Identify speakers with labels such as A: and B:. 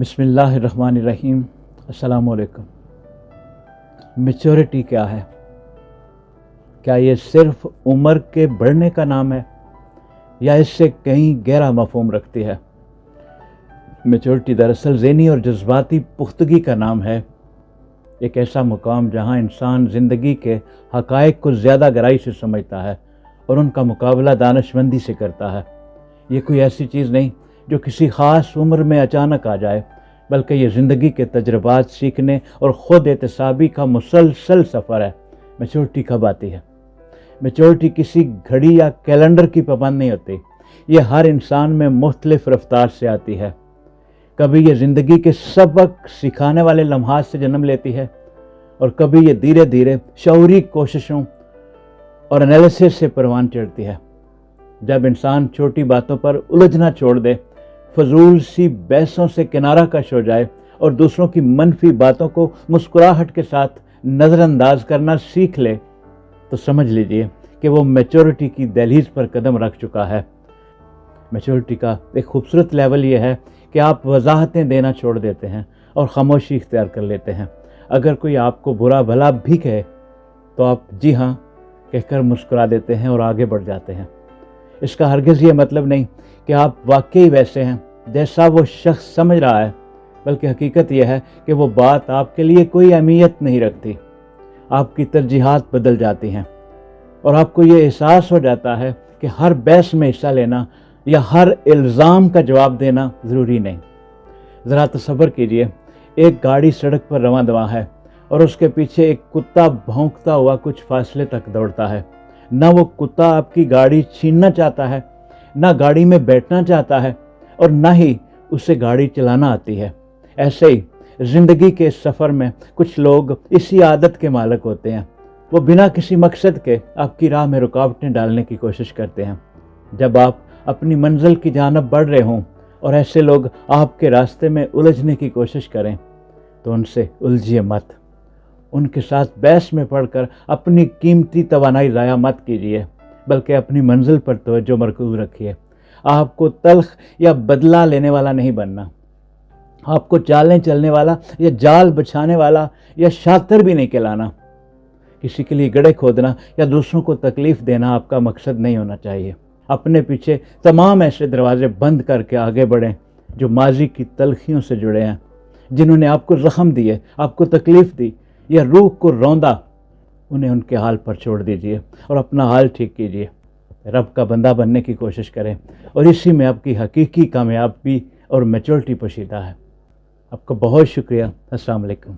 A: بسم اللہ الرحمن الرحیم۔ السلام علیکم۔ میچورٹی کیا ہے؟ کیا یہ صرف عمر کے بڑھنے کا نام ہے یا اس سے کہیں گہرا مفہوم رکھتی ہے؟ میچورٹی دراصل ذہنی اور جذباتی پختگی کا نام ہے، ایک ایسا مقام جہاں انسان زندگی کے حقائق کو زیادہ گہرائی سے سمجھتا ہے اور ان کا مقابلہ دانشمندی سے کرتا ہے۔ یہ کوئی ایسی چیز نہیں جو کسی خاص عمر میں اچانک آ جائے، بلکہ یہ زندگی کے تجربات سیکھنے اور خود احتسابی کا مسلسل سفر ہے۔ میچورٹی کب آتی ہے؟ میچورٹی کسی گھڑی یا کیلنڈر کی پابند نہیں ہوتی، یہ ہر انسان میں مختلف رفتار سے آتی ہے۔ کبھی یہ زندگی کے سبق سکھانے والے لمحات سے جنم لیتی ہے اور کبھی یہ دھیرے دھیرے شعوری کوششوں اور انالیسس سے پروان چڑھتی ہے۔ جب انسان چھوٹی باتوں پر الجھنا چھوڑ دے، فضول سی بحثوں سے کنارہ کش ہو جائے اور دوسروں کی منفی باتوں کو مسکراہٹ کے ساتھ نظر انداز کرنا سیکھ لے، تو سمجھ لیجئے کہ وہ میچورٹی کی دہلیز پر قدم رکھ چکا ہے۔ میچورٹی کا ایک خوبصورت لیول یہ ہے کہ آپ وضاحتیں دینا چھوڑ دیتے ہیں اور خاموشی اختیار کر لیتے ہیں۔ اگر کوئی آپ کو برا بھلا بھی کہے تو آپ جی ہاں کہہ کر مسکرا دیتے ہیں اور آگے بڑھ جاتے ہیں۔ اس کا ہرگز یہ مطلب نہیں کہ آپ واقعی ویسے ہیں جیسا وہ شخص سمجھ رہا ہے، بلکہ حقیقت یہ ہے کہ وہ بات آپ کے لیے کوئی اہمیت نہیں رکھتی۔ آپ کی ترجیحات بدل جاتی ہیں اور آپ کو یہ احساس ہو جاتا ہے کہ ہر بحث میں حصہ لینا یا ہر الزام کا جواب دینا ضروری نہیں۔ ذرا تصور کیجئے، ایک گاڑی سڑک پر رواں دواں ہے اور اس کے پیچھے ایک کتا بھونکتا ہوا کچھ فاصلے تک دوڑتا ہے۔ نہ وہ کتا آپ کی گاڑی چھیننا چاہتا ہے، نہ گاڑی میں بیٹھنا چاہتا ہے اور نہ ہی اسے گاڑی چلانا آتی ہے۔ ایسے ہی زندگی کے سفر میں کچھ لوگ اسی عادت کے مالک ہوتے ہیں، وہ بنا کسی مقصد کے آپ کی راہ میں رکاوٹیں ڈالنے کی کوشش کرتے ہیں۔ جب آپ اپنی منزل کی جانب بڑھ رہے ہوں اور ایسے لوگ آپ کے راستے میں الجھنے کی کوشش کریں تو ان سے الجھیے مت، ان کے ساتھ بحث میں پڑھ کر اپنی قیمتی توانائی ضائع مت کیجیے، بلکہ اپنی منزل پر توجہ مرکوز رکھیے۔ آپ کو تلخ یا بدلہ لینے والا نہیں بننا، آپ کو چالیں چلنے والا یا جال بچھانے والا یا شاطر بھی نہیں کہلانا۔ کسی کے لیے گڑھے کھودنا یا دوسروں کو تکلیف دینا آپ کا مقصد نہیں ہونا چاہیے۔ اپنے پیچھے تمام ایسے دروازے بند کر کے آگے بڑھیں جو ماضی کی تلخیوں سے جڑے ہیں، جنہوں نے آپ کو زخم دیے، آپ کو تکلیف دی یا روح کو روندا، انہیں ان کے حال پر چھوڑ دیجئے اور اپنا حال ٹھیک کیجئے۔ رب کا بندہ بننے کی کوشش کریں اور اسی میں آپ کی حقیقی کامیابی اور میچورٹی پوشیدہ ہے۔ آپ کا بہت شکریہ۔ السلام علیکم۔